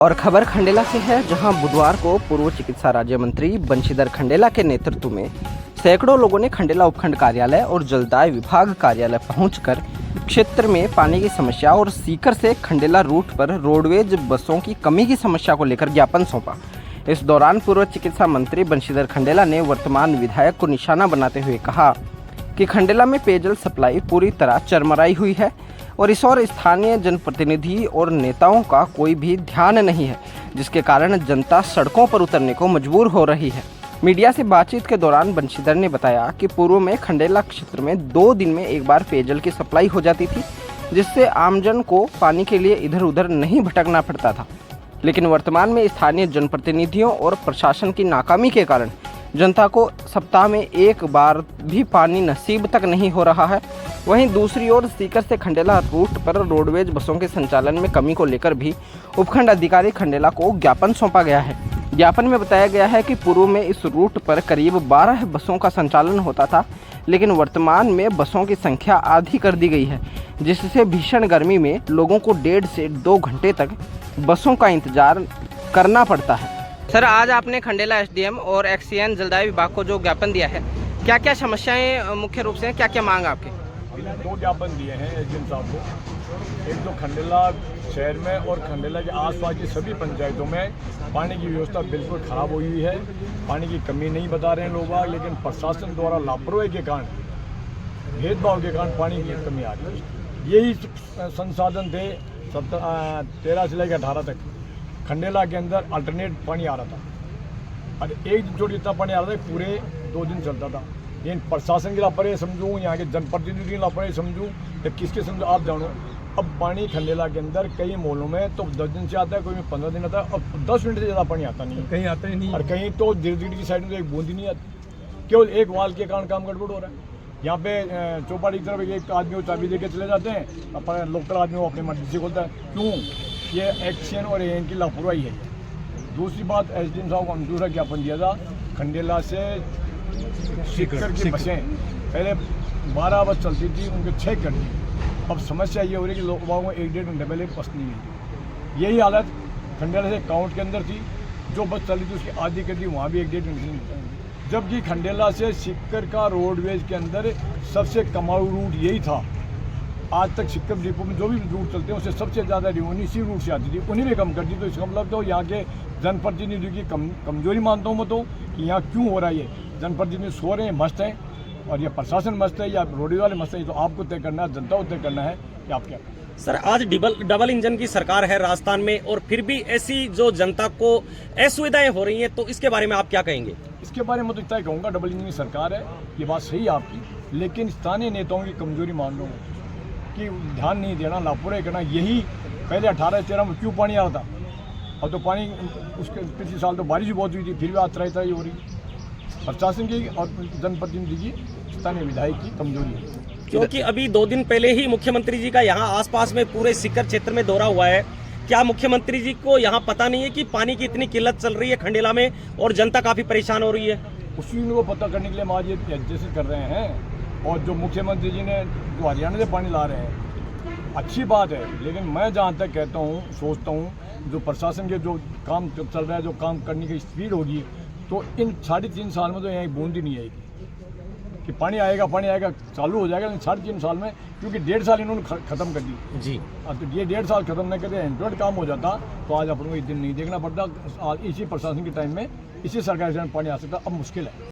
और खबर खंडेला से है, जहां बुधवार को पूर्व चिकित्सा राज्य मंत्री बंशीधर खंडेला के नेतृत्व में सैकड़ों लोगों ने खंडेला उपखंड कार्यालय और जलदाय विभाग कार्यालय पहुंचकर क्षेत्र में पानी की समस्या और सीकर से खंडेला रूट पर रोडवेज बसों की कमी की समस्या को लेकर ज्ञापन सौंपा। इस दौरान पूर्व चिकित्सा मंत्री बंशीधर खंडेला ने वर्तमान विधायक को निशाना बनाते हुए कहा कि खंडेला में पेयजल सप्लाई पूरी तरह चरमराई हुई है और इस ओर स्थानीय जनप्रतिनिधि और नेताओं का कोई भी ध्यान नहीं है, जिसके कारण जनता सड़कों पर उतरने को मजबूर हो रही है। मीडिया से बातचीत के दौरान बंशीधर ने बताया कि पूर्व में खंडेला क्षेत्र में 2 दिन में एक बार पेयजल की सप्लाई हो जाती थी, जिससे आमजन को पानी के लिए इधर उधर नहीं भटकना पड़ता था। लेकिन वर्तमान में स्थानीय जनप्रतिनिधियों और प्रशासन की नाकामी के कारण जनता को सप्ताह में एक बार भी पानी नसीब तक नहीं हो रहा है। वहीं दूसरी ओर सीकर से खंडेला रूट पर रोडवेज बसों के संचालन में कमी को लेकर भी उपखंड अधिकारी खंडेला को ज्ञापन सौंपा गया है। ज्ञापन में बताया गया है कि पूर्व में इस रूट पर करीब 12 बसों का संचालन होता था, लेकिन वर्तमान में बसों की संख्या आधी कर दी गई है, जिससे भीषण गर्मी में लोगों को 1.5 से 2 घंटे तक बसों का इंतजार करना पड़ता है। सर, आज आपने खंडेला एसडीएम और एक्सीएन जलदाय विभाग को जो ज्ञापन दिया है, क्या क्या समस्याएं मुख्य रूप से, क्या क्या मांग आपकी? हमने 2 ज्ञापन दिए हैं एसडीएम साहब को। एक तो खंडेला शहर में और खंडेला के आसपास की सभी पंचायतों में पानी की व्यवस्था बिल्कुल ख़राब हुई है। पानी की कमी नहीं बता रहे हैं लोग, लेकिन प्रशासन द्वारा लापरवाही के कारण, भेदभाव के कारण पानी की कमी आ रही है। यही संसाधन थे 13 से लेकर 18 तक खंडेला के अंदर अल्टरनेट पानी आ रहा था और एक दिन छोड़ इतना पानी आ रहा था, पूरे 2 दिन चलता था। लेकिन प्रशासन की लापरवाही समझूँ, यहाँ के जनप्रतिनिधि की लापरवाही समझूँ या किसके समझो आप जानो। अब पानी खंडेला के अंदर कई मोहल्लों में तो 10 दिन से आता है, कोई में 15 दिन आता है और 10 मिनट से ज़्यादा पानी आता नहीं है, कहीं आता ही नहीं, और कहीं तो दिल्ली की साइड में तो एक बूंद ही नहीं आती। केवल एक वाल के कारण काम गड़बड़ हो रहा है। यहाँ पे चौपाटी की तरफ एक आदमी को चाबी देके चले जाते हैं, अपना लोकल आदमी वो अपनी मर्जी से खोलता है। क्यों? ये एक्शन और एएन की लापरवाही है। दूसरी बात, एसडीएम साहब को हम दूसरा ज्ञापन दिया था, खंडेला से सीकर की बसें पहले 12 बस चलती थी, उनके 6 कर दी। अब समस्या ये हो रही है कि लोगों को 1-1.5 घंटे पहले बस नहीं मिलती। यही हालत खंडेला से काउंट के अंदर थी, जो बस चली थी उसकी आधी कर दी, वहाँ भी 1-1.5 घंटे नहीं मिलता। जबकि खंडेला से सीकर का रोडवेज के अंदर सबसे कमाऊ रूट यही था। आज तक सिक्कर डिपो में जो भी रूट चलते हैं उससे सबसे ज़्यादा रेवेन्यू इसी रूट से आती थी, उन्हीं में कम कर दी। तो इसका मतलब तो यहाँ के जनप्रतिनिधियों की कमजोरी मानता हूँ मैं तो, कि यहाँ क्यों हो रहा है। ये जनप्रतिनिधि सो रहे हैं, मस्त हैं, और ये प्रशासन मस्त है या रोडवेज वाले मस्त हैं, तो आपको तय करना है, जनता को तय करना है कि आप क्या। सर, आज डबल इंजन की सरकार है राजस्थान में, और फिर भी ऐसी जो जनता को असुविधाएं हो रही हैं, तो इसके बारे में आप क्या कहेंगे? इसके बारे में तो इतना ही कहूँगा, डबल इंजन की सरकार है, ये बात सही है आपकी, लेकिन स्थानीय नेताओं की कमजोरी मान लो कि ध्यान नहीं देना, लापरवाही करना। यही पहले 18-13 में क्यों पानी आ रहा था, अब तो पानी उसके पिछले साल तो बारिश भी बहुत हुई थी, फिर भी आज त्राही हो रही। प्रशासन की और जनप्रतिनिधि की, स्थानीय विधायक की कमजोरी है। क्योंकि अभी 2 दिन पहले ही मुख्यमंत्री जी का यहाँ आसपास में पूरे सीकर क्षेत्र में दौरा हुआ है। क्या मुख्यमंत्री जी को यहाँ पता नहीं है कि पानी की इतनी किल्लत चल रही है खंडेला में और जनता काफ़ी परेशान हो रही है? उसी को पता करने के लिए हम आज ये एडजस्ट कर रहे हैं। और जो मुख्यमंत्री जी ने जो हरियाणा से पानी ला रहे हैं, अच्छी बात है, लेकिन मैं जहाँ तक कहता हूँ, सोचता हूँ, जो प्रशासन के जो काम चल रहा है, जो काम करने की स्पीड होगी, तो इन 3.5 साल में तो यहाँ बूंद ही नहीं आएगी कि पानी आएगा चालू हो जाएगा, लेकिन 3.5 साल में, क्योंकि 1.5 साल इन्होंने ख़त्म कर दी जी। तो ये 1.5 साल ख़त्म नहीं करते, एंड्रॉइड काम हो जाता तो आज अपन को ये दिन नहीं देखना पड़ता। आज इसी प्रशासन के टाइम में, इसी सरकार से पानी आ सकता, अब मुश्किल है।